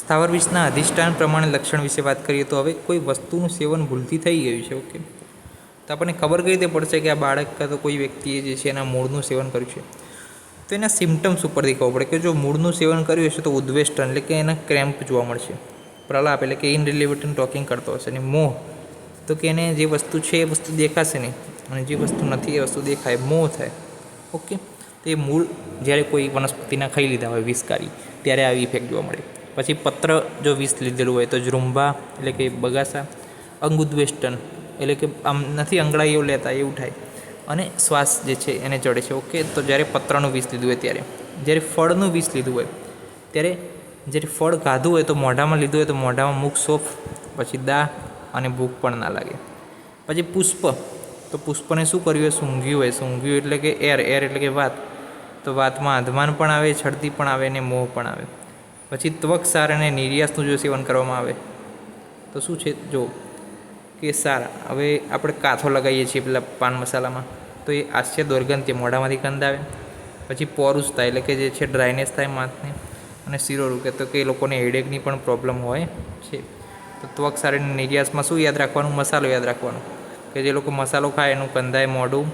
સ્થાવર વિષના અધિષ્ઠાન પ્રમાણે લક્ષણ વિશે વાત કરીએ તો હવે કોઈ વસ્તુનું સેવન ભૂલથી થઈ ગયું છે. ઓકે, તો આપણને ખબર કઈ રીતે પડશે કે આ બાળક કાં તો કોઈ વ્યક્તિએ જે છે એના મૂળનું સેવન કર્યું છે? તો એના સિમ્ટમ્સ ઉપરથી ખબર પડે કે જો મૂળનું સેવન કર્યું હશે તો ઉદ્વેષ્ટન એટલે કે એના ક્રેમ્પ જોવા મળશે. પ્રલાપ એટલે કે ઇનરિલેવન્ટ ટોકિંગ કરતો હશે. અને મોહ તો કે એને જે વસ્તુ છે એ વસ્તુ દેખાશે નહીં, અને જે વસ્તુ નથી એ વસ્તુ દેખાય, મોહ થાય. ઓકે, તો એ મૂળ જ્યારે કોઈ વનસ્પતિના ખાઈ લીધા હોય વિષકારી, ત્યારે આવી ઇફેક્ટ જોવા મળે. પછી પત્ર જો વિષ લીધેલું હોય તો જૃંભા એટલે કે બગાસા, અંગુદ્વેષ્ટન એટલે કે આમ નથી અંગળાઈઓ લેતા એવું થાય, અને શ્વાસ જે છે એને ચડે છે. ઓકે, તો જ્યારે પત્રનું વિષ લીધું હોય ત્યારે. જ્યારે ફળનું વિષ લીધું હોય ત્યારે, જ્યારે ફળ ખાધું હોય તો મોઢામાં લીધું હોય તો મોઢામાં મુખ સોફ, પછી દાહ અને ભૂખ પણ ના લાગે. પછી પુષ્પ, તો પુષ્પને શું કર્યું હોય? સૂંઘ્યું હોય. સૂંઘ્યું એટલે કે એર એટલે કે વાત, તો વાતમાં અધમાન પણ આવે, છડતી પણ આવે અને મોહ પણ આવે. પછી ત્વક સાર અને નિર્યાસનું જો સેવન કરવામાં આવે તો શું છે? જો કે સાર, હવે આપણે કાથો લગાવીએ છીએ પેલા પાન મસાલામાં, તો એ આસ્ય દુર્ગંધ્ય મોઢામાંથી ગંધ આવે. પછી પોરુષતા એટલે કે જે છે ડ્રાયનેસ થાય માથને. અને શિરોરોગ તો કે એ લોકોને હેડેકની પણ પ્રોબ્લેમ હોય છે. તો ત્વક સાર અને નિર્યાસમાં શું યાદ રાખવાનું? મસાલો યાદ રાખવાનો, કે જે લોકો મસાલો ખાય એનું કંધાય મોઢું,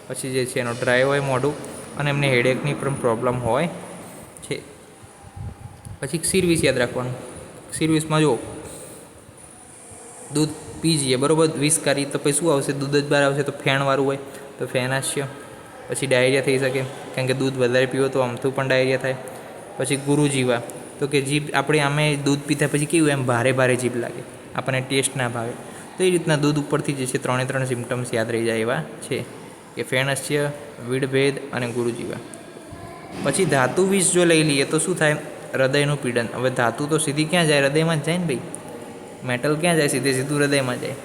પછી જે છે એનું ડ્રાય હોય મોઢું, અને એમને હેડેકની પણ પ્રોબ્લેમ હોય છે. પછી ક્ષીરવિષ યાદ રાખવાનું. ક્ષીરવિષમાં જો દૂધ પી જઈએ બરાબર વિષકારી, તો પછી શું આવશે? દૂધ જ બહાર આવશે, તો ફેણવાળું હોય તો ફેનાશ્ય. પછી ડાયરિયા થઈ શકે, કારણ કે દૂધ વધારે પીવો તો આમથું પણ ડાયરિયા થાય. પછી ગુરુજીવા, તો કે જીભ આપણે આમે દૂધ પીતા પછી કેવું એમ ભારે ભારે જીભ લાગે, આપણને ટેસ્ટ ના ભાવે. તો એ રીતના દૂધ ઉપરથી જે છે 3 સિમ્ટમ્સ યાદ રહી જાય એવા છે, કે ફેણસ્ય, વિડભેદ અને ગુરુજીવા. પછી ધાતુ વિષ જો લઈ લઈએ તો શું થાય? હૃદયનું પીડન. હવે ધાતુ તો સીધી ક્યાં જાય? હૃદયમાં જ જાય ને ભાઈ. મેટલ ક્યાં જાય? સીધું હૃદયમાં જાય.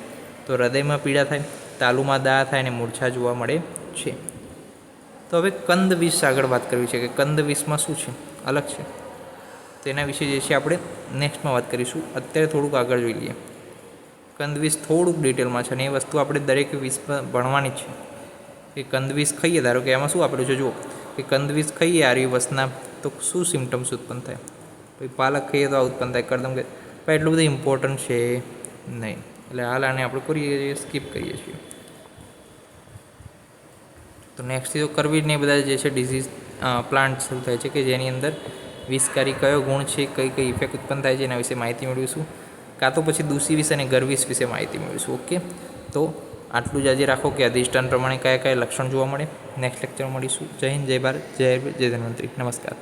તો હૃદયમાં પીડા થાય, તાલુમાં દાહ થાય અને મૂર્છા જોવા મળે છે. તો હવે કંદ વિષ આગળ વાત કરવી છે, કે કંદ વિષમાં શું છે? અલગ છે. તેના વિશે જે છે આપણે નેક્સ્ટમાં વાત કરીશું. અત્યારે થોડુંક આગળ જોઈ લઈએ. કંદ વિષ થોડુંક ડિટેલમાં છે, અને એ વસ્તુ આપણે દરેક વિષમાં ભણવાની જ છે. કે કંદ વિષ ખાઈએ, ધારો કે એમાં શું આપેલું છે? જુઓ કે કંદ વિષ ખાઈએ આર્ય વસના તો શું સિમ્ટમ્સ ઉત્પન્ન થાય? પછી પાલક ખાઈએ તો આ ઉત્પન્ન થાય, કરદમ ખાઈએ પણ એટલું બધું ઇમ્પોર્ટન્ટ છે નહીં, એટલે હાલ આને આપણે કરીએ છીએ, સ્કીપ કરીએ છીએ. તો નેક્સ્ટથી તો કરવી જ નહીં. બધા જે છે ડિઝીઝ પ્લાન્ટ શરૂ થાય છે, કે જેની અંદર વિષકારી કયો ગુણ છે, કઈ કઈ ઇફેક્ટ ઉત્પન્ન થાય છે એના વિશે માહિતી મેળવીશું. કાં તો પછી દૂષી વિષ અને ગરવિષ વિશે માહિતી મેળવીશું. ઓકે, તો આટલું જ આજે રાખો, કે અધિષ્ઠાન પ્રમાણે કયા કયા લક્ષણ જોવા મળે. નેક્સ્ટ લેક્ચરમાં મળીશું. જય હિન્દ, જય ભારત, જય ધન્વંતરી. નમસ્કાર.